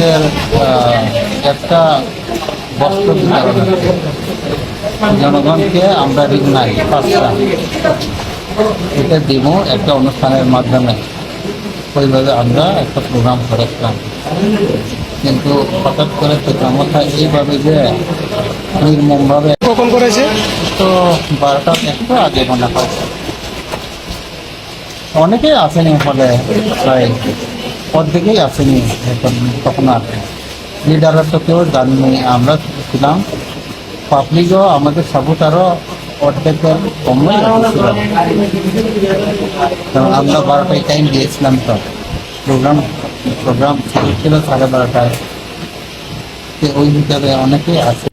আমাদের একটা বস্ত্র বিতরণ আছে। জনগণকে আমরা ঋণ নাই পাঁচটা এটা দিব একটা অনুষ্ঠানের মাধ্যমে। ওইভাবে আমরা একটা প্রোগ্রাম করেছিলাম, কিন্তু হঠাৎ করে পিতামাতা এইভাবে যে নির্মমভাবে কখন করেছে? তো 12টা একটু আগে মনে হয়। অনেকেই আসেনি, ফলে প্রায় অর্ধেকেই আসেনি এখন, তখন আর লিডাররা তো কেউ জানেনি, আমরা ছিলাম। পাবলিকও আমাদের সাপোর্টারও অর্ধেকের কমই ছিলাম, কারণ আমরা 12টায় টাইম দিয়েছিলাম। তো প্রোগ্রাম ছিল 12:30টায়, ওই হিসাবে অনেকেই আছে।